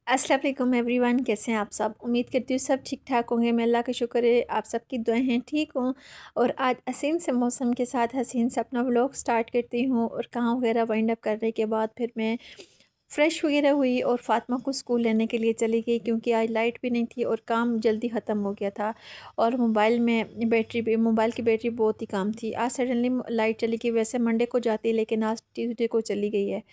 अस्सलाम वालेकुम एवरीवन, कैसे हैं आप सब। उम्मीद करती हूँ सब ठीक ठाक होंगे। मैं अल्लाह का शुक्र है आप सबकी दुआएं हैं ठीक हों। और आज हसीन से मौसम के साथ हसीन से अपना व्लॉग स्टार्ट करती हूँ। और काम वगैरह वाइंड अप करने के बाद फिर मैं फ़्रेश वगैरह हुई और फ़ातिमा को स्कूल लेने के लिए चली गई, क्योंकि आज लाइट भी नहीं थी और काम जल्दी ख़त्म हो गया था। और मोबाइल की बैटरी बहुत ही कम थी। आज सडनली लाइट चली गई। वैसे मंडे को जाती, लेकिन आज ट्यूसडे को चली गई है।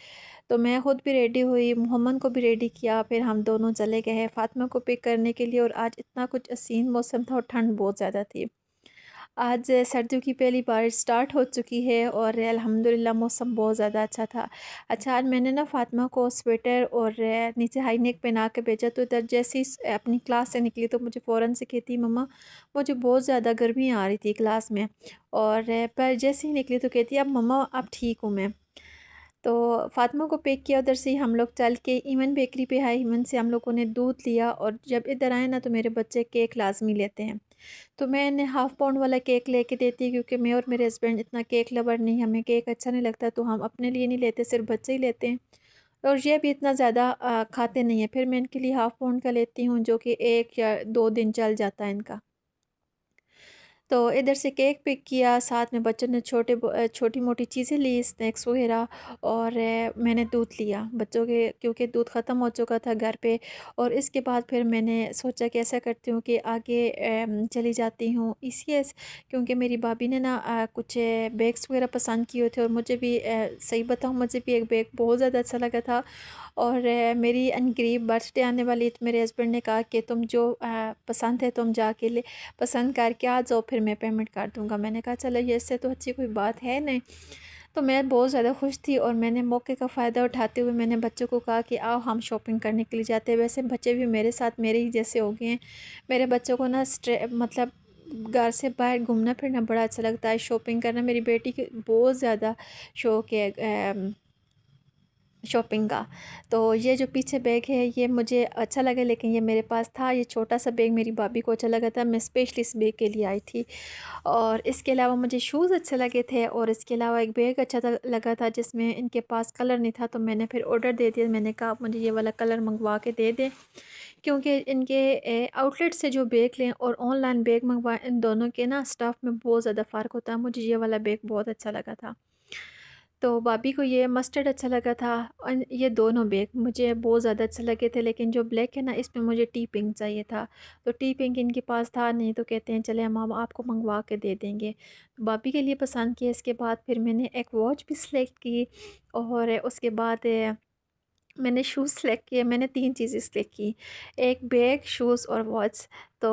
तो मैं ख़ुद भी रेडी हुई, मोहम्मद को भी रेडी किया, फिर हम दोनों चले गए हैं फ़ातिमा को पिक करने के लिए। और आज इतना कुछ हसीन मौसम था और ठंड बहुत ज़्यादा थी। आज सर्दियों की पहली बारिश स्टार्ट हो चुकी है और अल्हम्दुलिल्लाह मौसम बहुत ज़्यादा अच्छा था। अच्छा, आज मैंने ना फ़ातिमा को स्वेटर और नीचे हाई नेक पहना के भेजा, तो इधर जैसे ही अपनी क्लास से निकली तो मुझे फ़ौरन से कहती, मम्मा मुझे बहुत ज़्यादा गर्मी आ रही थी क्लास में। और पर जैसे ही निकली तो कहती, अब मम्मा अब ठीक हूँ मैं। तो फ़ातिमा को पिक किया, उधर से ही हम लोग चल के ईमन बेकरी पे आए। ईमन से हम लोगों ने दूध लिया और जब इधर आए ना तो मेरे बच्चे केक लाज़मी लेते हैं। तो मैं इन्हें हाफ़ पाउंड वाला केक लेके देती हूँ, क्योंकि मैं और मेरे हस्बैंड इतना केक लवर नहीं, हमें केक अच्छा नहीं लगता, तो हम अपने लिए नहीं लेते, सिर्फ बच्चे ही लेते हैं। और ये भी इतना ज़्यादा खाते नहीं हैं। फिर मैं इनके लिए हाफ़ पाउंड का लेती हूँ, जो कि 1 या 2 दिन चल जाता है इनका। तो इधर से केक पिक किया, साथ में बच्चों ने छोटी-मोटी चीज़ें ली, स्नैक्स वग़ैरह। और मैंने दूध लिया बच्चों के, क्योंकि दूध ख़त्म हो चुका था घर पे। और इसके बाद फिर मैंने सोचा कि ऐसा करती हूँ कि आगे चली जाती हूँ ईसीएस, क्योंकि मेरी भाभी ने ना कुछ बैग्स वग़ैरह पसंद किए थे। और मुझे भी सही बताऊँ, मुझे भी एक बैग बहुत ज़्यादा अच्छा लगा था। और मेरी अनकरीब बर्थडे आने वाली, तो मेरे हस्बैंड ने कहा कि तुम जो पसंद है तुम जाके ले पसंद करके आ जाओ, फिर मैं पेमेंट कर दूँगा। मैंने कहा चलो, ये इससे तो अच्छी कोई बात है नहीं। तो मैं बहुत ज़्यादा खुश थी और मैंने मौके का फ़ायदा उठाते हुए मैंने बच्चों को कहा कि आओ हम शॉपिंग करने के लिए जाते हैं। वैसे बच्चे भी मेरे साथ मेरे ही जैसे हो गए हैं। मेरे बच्चों को ना मतलब घर से बाहर घूमना फिरना बड़ा अच्छा लगता है, शॉपिंग करना मेरी बेटी के बहुत ज़्यादा शौक़ है शॉपिंग का। तो ये जो पीछे बैग है ये मुझे अच्छा लगा, लेकिन ये मेरे पास था। ये छोटा सा बैग मेरी भाभी को अच्छा लगा था, मैं स्पेशली इस बैग के लिए आई थी। और इसके अलावा मुझे शूज़ अच्छे लगे थे, और इसके अलावा एक बैग अच्छा था लगा था जिसमें इनके पास कलर नहीं था, तो मैंने फिर ऑर्डर दे दिया। मैंने कहा आप मुझे ये वाला कलर मंगवा के दे दें, क्योंकि इनके आउटलेट से जो बैग लें और ऑनलाइन बैग मंगवाएं, इन दोनों के ना स्टफ़ में बहुत ज़्यादा फ़र्क होता है। मुझे ये वाला बैग बहुत अच्छा लगा था। तो भाभी को ये मस्टर्ड अच्छा लगा था। और ये दोनों बैग मुझे बहुत ज़्यादा अच्छे लगे थे, लेकिन जो ब्लैक है ना, इसमें मुझे टी पिंक चाहिए था। तो टी पिंक इनके पास था नहीं, तो कहते हैं चले हम आपको मंगवा के दे देंगे। तो भाभी के लिए पसंद किया। इसके बाद फिर मैंने एक वॉच भी सिलेक्ट की। और उसके बाद मैंने शूज़ सेलेक्ट किए। मैंने 3 चीज़ें सेलेक्ट की, एक बैग, शूज़ और वॉच। तो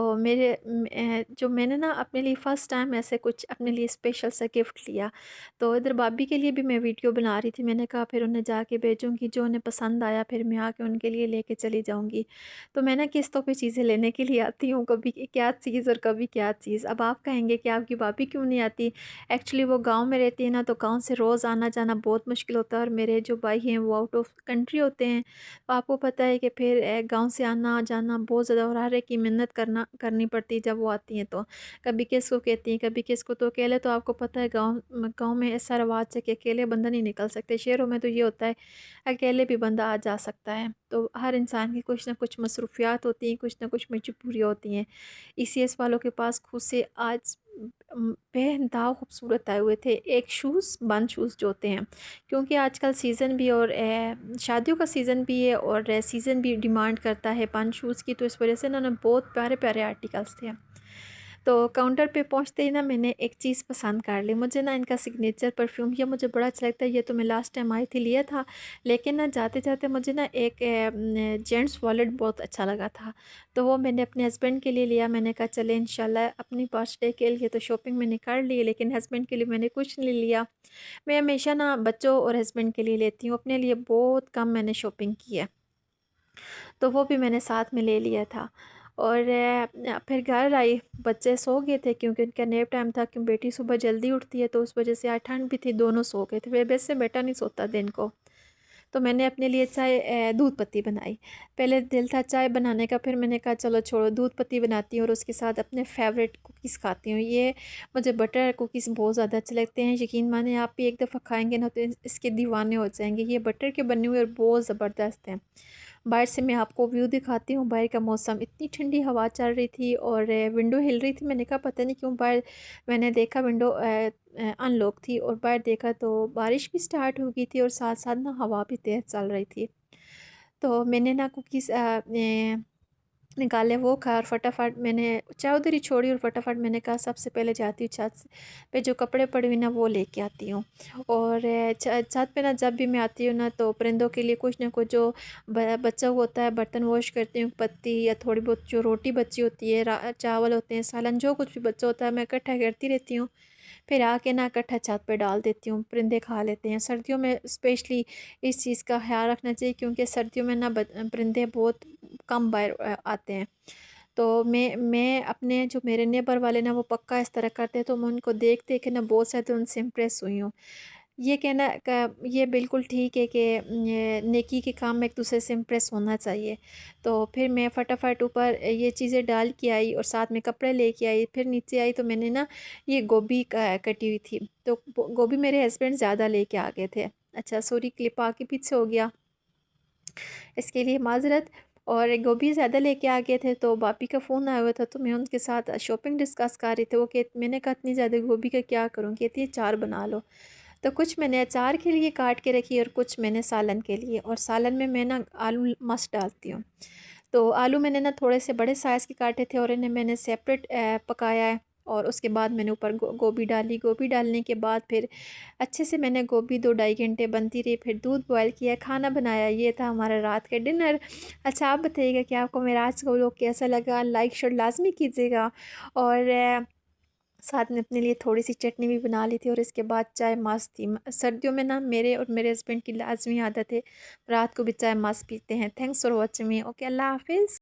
जो मैंने ना अपने लिए फ़र्स्ट टाइम ऐसे कुछ अपने लिए स्पेशल सा गिफ्ट लिया। तो इधर भाभी के लिए भी मैं वीडियो बना रही थी। मैंने कहा फिर उन्हें जाके भेजूँगी, जो उन्हें पसंद आया फिर मैं आके उनके लिए लेके चली जाऊँगी। तो मैं ना किस्तों पे चीज़ें लेने के लिए आती हूँ, कभी क्या चीज़ और कभी क्या चीज़। अब आप कहेंगे कि आपकी भाभी क्यों नहीं आती? एक्चुअली वो गाँव में रहती है ना, तो गाँव से रोज़ आना-जाना बहुत मुश्किल होता है। और मेरे जो भाई हैं वो आउट ऑफ कंट्री होते हैं। तो आपको पता है कि फिर गाँव से आना-जाना बहुत ज़्यादा, और हर एक की मिन्नत करनी पड़ती है जब वो आती हैं तो। कभी किसको कहती हैं, कभी किसको। तो अकेले तो आपको पता है गाँव में ऐसा रिवाज है कि अकेले बंदा नहीं निकल सकते। शहरों में तो ये होता है अकेले भी बंदा आ जा सकता है। तो हर इंसान की कुछ ना कुछ मसरूफ़ियात होती हैं, कुछ ना कुछ मजबूरियाँ होती हैं। ईसीएस वालों के पास खुद से आज बेइंतहा खूबसूरत आए हुए थे। एक शूज़, बंद शूज़ जो होते हैं, क्योंकि आजकल सीज़न भी और शादियों का सीज़न भी है, और सीज़न भी डिमांड करता है बंद शूज़ की, तो इस वजह से ना बहुत प्यारे-प्यारे आर्टिकल्स थे। तो काउंटर पे पहुँचते ही ना मैंने एक चीज़ पसंद कर ली। मुझे ना इनका सिग्नेचर परफ्यूम ये मुझे बड़ा अच्छा लगता है। ये तो मैं लास्ट टाइम आई थी लिया था, लेकिन ना जाते-जाते मुझे ना एक जेंट्स वॉलेट बहुत अच्छा लगा था। तो वो मैंने अपने हस्बैंड के लिए लिया। मैंने कहा चले इंशाल्लाह अपनी बर्थडे के लिए तो शॉपिंग मैंने कर ली, लेकिन हस्बैंड के लिए मैंने कुछ नहीं लिया। मैं हमेशा ना बच्चों और हस्बैंड के लिए लेती हूँ, अपने लिए बहुत कम मैंने शॉपिंग की है। तो वो भी मैंने साथ में ले लिया था। और फिर घर आई, बच्चे सो गए थे क्योंकि उनका नैप टाइम था, क्योंकि बेटी सुबह जल्दी उठती है, तो उस वजह से आज ठंड भी थी, दोनों सो गए थे। वैसे बेटा नहीं सोता दिन को। तो मैंने अपने लिए चाय दूध पत्ती बनाई। पहले दिल था चाय बनाने का, फिर मैंने कहा चलो छोड़ो, दूध पत्ती बनाती हूँ और उसके साथ अपने फेवरेट कुकीज़ खाती हूँ। ये मुझे बटर कुकीज़ बहुत ज़्यादा अच्छे लगते हैं। यकीन माने आप भी एक दफ़ा खाएँगे ना तो इसके दीवाने हो जाएँगे। ये बटर के बने हुए और बहुत ज़बरदस्त हैं। बाहर से मैं आपको व्यू दिखाती हूँ। बाहर का मौसम, इतनी ठंडी हवा चल रही थी और विंडो हिल रही थी। मैंने कहा पता नहीं क्यों बाहर, मैंने देखा विंडो अनलॉक थी और बाहर देखा तो बारिश भी स्टार्ट हो गई थी और साथ साथ ना हवा भी तेज़ चल रही थी। तो मैंने ना कुकीज़ निकाले, वो खाया और फटाफट मैंने चाय उधर ही छोड़ी और फटाफट मैंने कहा सबसे पहले जाती हूँ छत पे जो कपड़े पड़े हुए ना वो लेके आती हूँ। और छत पे ना जब भी मैं आती हूँ ना तो परिंदों के लिए कुछ ना कुछ जो बचा हुआ होता है, बर्तन वॉश करती हूँ, पत्ती या थोड़ी बहुत जो रोटी बची होती है, चावल होते हैं, सालन, जो कुछ भी बचा होता है मैं इकट्ठा करती रहती हूँ। फिर आके ना इकट्ठा छत पे डाल देती हूँ, परिंदे खा लेते हैं। सर्दियों में स्पेशली इस चीज़ का ख्याल रखना चाहिए क्योंकि सर्दियों में ना परिंदे बहुत कम बाहर आते हैं। तो मैं अपने जो मेरे नेबर वाले ना वो पक्का इस तरह करते हैं, तो मैं उनको देख देख के ना बहुत ज़्यादा उनसे इम्प्रेस हुई हूँ। ये कहना का ये बिल्कुल ठीक है कि ये नेकी के काम में एक दूसरे से इम्प्रेस होना चाहिए। तो फिर मैं फटाफट ऊपर ये चीज़ें डाल के आई और साथ में कपड़े लेके आई। फिर नीचे आई तो मैंने ना ये गोभी कटी हुई थी, तो गोभी मेरे हस्बैंड ज़्यादा लेके आ गए थे। अच्छा सॉरी, क्लिप आगे पीछे हो गया, इसके लिए माज़रत। और गोभी ज़्यादा लेके आ गए थे तो भाभी का फ़ोन आया हुआ था, तो मैं उनके साथ शॉपिंग डिस्कस कर रही थी। वो कह मैंने कहा इतनी ज़्यादा गोभी का क्या करूँ, कहती है अचार बना लो। तो कुछ मैंने अचार के लिए काट के रखी और कुछ मैंने सालन के लिए। और सालन में मैं ना आलू मस्त डालती हूँ। तो आलू मैंने ना थोड़े से बड़े साइज़ के काटे थे और इन्हें मैंने सेपरेट पकाया है। और उसके बाद मैंने ऊपर गोभी डाली। गोभी डालने के बाद फिर अच्छे से मैंने गोभी 2 ढाई घंटे बनती रही। फिर दूध बॉयल किया, खाना बनाया। ये था हमारा रात का डिनर। अच्छा आप बताइएगा कि आपको मेरा आज का व्लॉग कैसा लगा? लाइक शेयर लाज़मी कीजिएगा। और साथ में अपने लिए थोड़ी सी चटनी भी बना ली थी और इसके बाद चाय मस्त थी। सर्दियों में ना मेरे और मेरे हस्बैंड की लाजमी आदत है, रात को भी चाय मस्त पीते हैं। Thanks for watching me. Okay, अल्लाह हाफिज़।